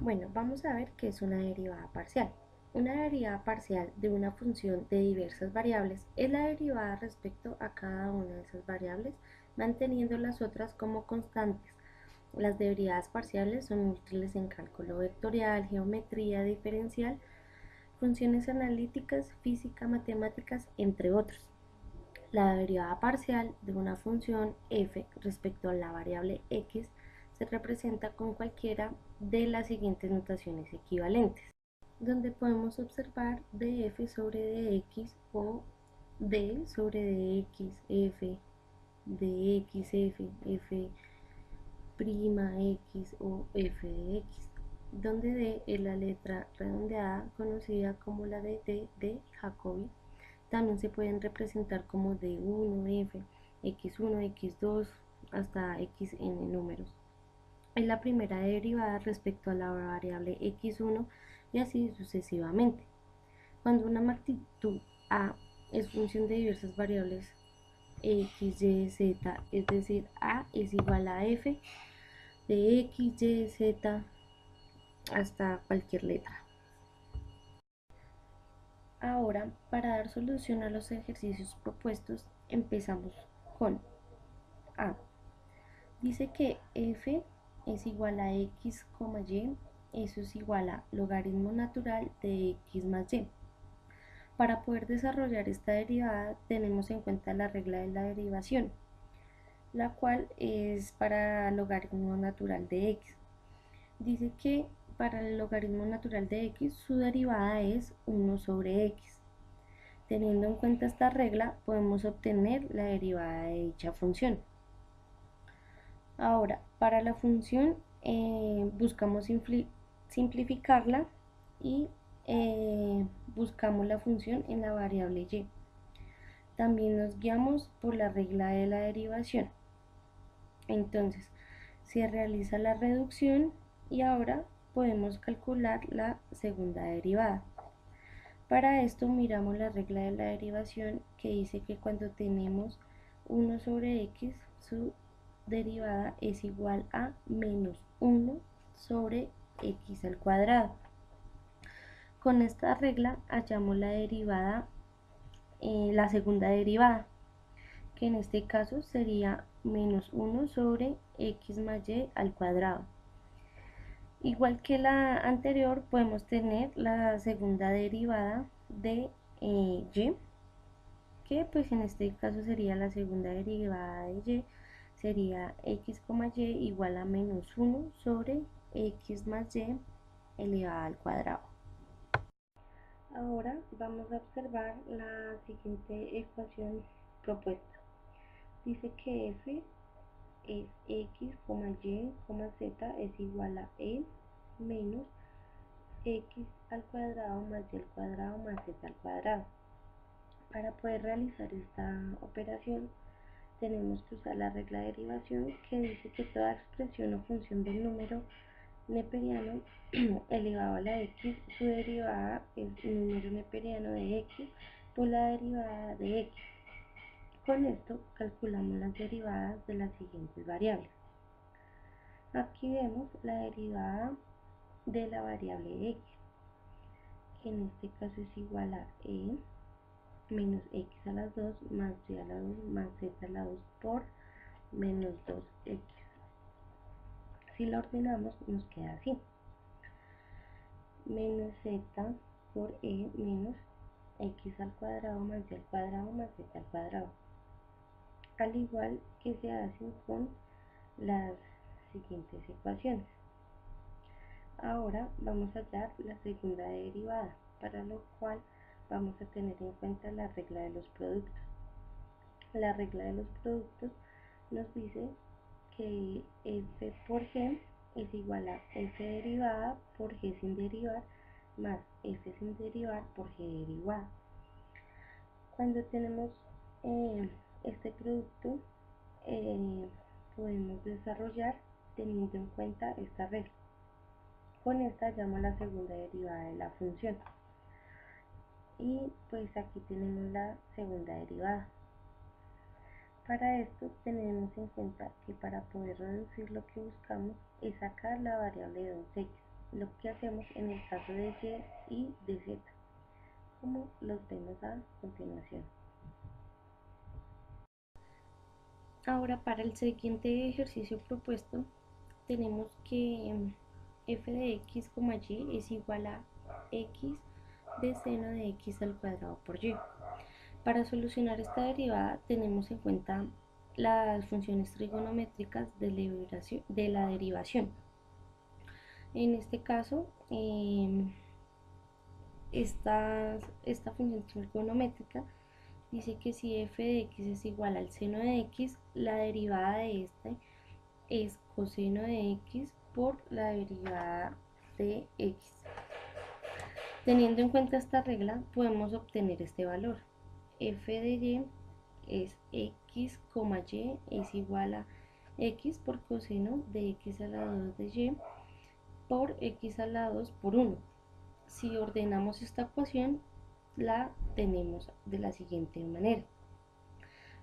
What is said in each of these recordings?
Bueno, vamos a ver qué es una derivada parcial. Una derivada parcial de una función de diversas variables es la derivada respecto a cada una de esas variables, manteniendo las otras como constantes. Las derivadas parciales son útiles en cálculo vectorial, geometría diferencial, funciones analíticas, física, matemáticas, entre otros. La derivada parcial de una función f respecto a la variable x se representa con cualquiera de las siguientes notaciones equivalentes, donde podemos observar df sobre dx o d sobre dx, f, dx, f' x o f de x, donde d es la letra redondeada conocida como la de d de Jacobi. También se pueden representar como D1, F, X1, X2, hasta Xn números. Es la primera derivada respecto a la variable X1 y así sucesivamente. Cuando una magnitud A es función de diversas variables X, Y, Z, es decir, A es igual a F de X, Y, Z hasta cualquier letra. Ahora, para dar solución a los ejercicios propuestos, empezamos con A. Dice que f es igual a x, y, eso es igual a logaritmo natural de x más y. Para poder desarrollar esta derivada tenemos en cuenta la regla de la derivación, la cual es para logaritmo natural de x. Dice que para el logaritmo natural de x su derivada es 1 sobre x. Teniendo en cuenta esta regla podemos obtener la derivada de dicha función. Ahora, para la función buscamos simplificarla y buscamos la función en la variable y. También nos guiamos por la regla de la derivación. Entonces, se realiza la reducción y ahora podemos calcular la segunda derivada. Para esto miramos la regla de la derivación que dice que cuando tenemos 1 sobre x, su derivada es igual a menos 1 sobre x al cuadrado. Con esta regla hallamos la derivada, la segunda derivada, que en este caso sería menos 1 sobre x más y al cuadrado. Igual que la anterior, podemos tener la segunda derivada de y, que pues en este caso sería la segunda derivada de y, sería x, y igual a menos 1 sobre x más y elevada al cuadrado. Ahora vamos a observar la siguiente ecuación propuesta. Dice que f es x, y, z es igual a e menos x al cuadrado más y al cuadrado más z al cuadrado. Para poder realizar esta operación tenemos que usar la regla de derivación que dice que toda expresión o función del número neperiano elevado a la x, su derivada es el número neperiano de x por la derivada de x. Con esto calculamos las derivadas de las siguientes variables. Aquí vemos la derivada de la variable x, que en este caso es igual a e menos x a la 2 más y a la 2 más z a la 2 por menos 2x. Si la ordenamos nos queda así: menos z por e menos x al cuadrado más y al cuadrado más z al cuadrado, al igual que se hacen con las siguientes ecuaciones. Ahora vamos a hallar la segunda derivada, para lo cual vamos a tener en cuenta la regla de los productos. La regla de los productos nos dice que f por g es igual a f derivada por g sin derivar más f sin derivar por g derivada. Cuando tenemos este producto, podemos desarrollar teniendo en cuenta esta regla. Con esta hallamos la segunda derivada de la función. Y pues aquí tenemos la segunda derivada. Para esto tenemos en cuenta que para poder reducir lo que buscamos es sacar la variable de 2x. lo que hacemos en el caso de y y de z, como los vemos a continuación. Ahora, para el siguiente ejercicio propuesto, tenemos que f de x, y es igual a x de seno de x al cuadrado por y. Para solucionar esta derivada tenemos en cuenta las funciones trigonométricas de la derivación. En este caso, esta función trigonométrica dice que si f de x es igual al seno de x, la derivada de este es coseno de x por la derivada de x. Teniendo en cuenta esta regla, podemos obtener este valor. F de y es x, y es igual a x por coseno de x a la 2 de y por x a la 2 por 1. Si ordenamos esta ecuación, la tenemos de la siguiente manera.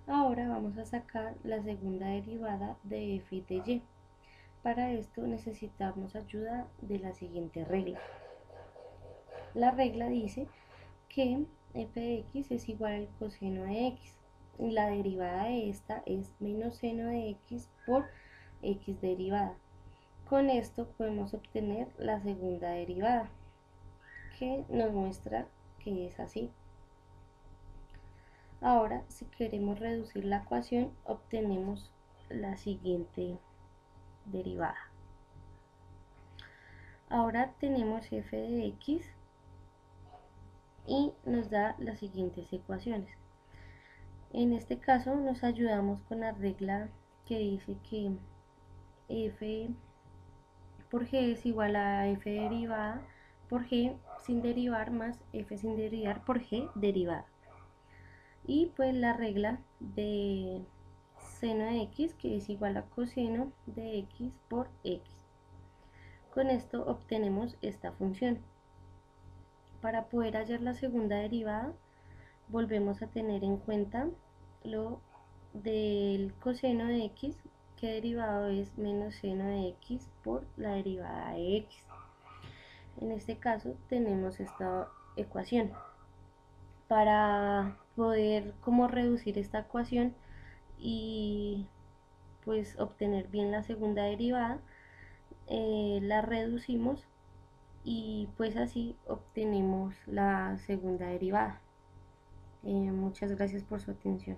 Ahora vamos a sacar la segunda derivada de f de y. Para esto necesitamos ayuda de la siguiente regla. La regla dice que f de x es igual al coseno de x. La derivada de esta es menos seno de x por x derivada. Con esto podemos obtener la segunda derivada, que nos muestra que es así. Ahora, si queremos reducir la ecuación, obtenemos la siguiente derivada. Ahora tenemos f de x y nos da las siguientes ecuaciones. En este caso nos ayudamos con la regla que dice que f por g es igual a f derivada por g sin derivar más f sin derivar por g derivada. Y pues la regla de seno de x, que es igual a coseno de x por x. Con esto obtenemos esta función. Para poder hallar la segunda derivada, volvemos a tener en cuenta lo del coseno de x, que derivado es menos seno de x por la derivada de x. En este caso tenemos esta ecuación. Para poder reducir esta ecuación y pues obtener bien la segunda derivada, la reducimos y pues así obtenemos la segunda derivada. Muchas gracias por su atención.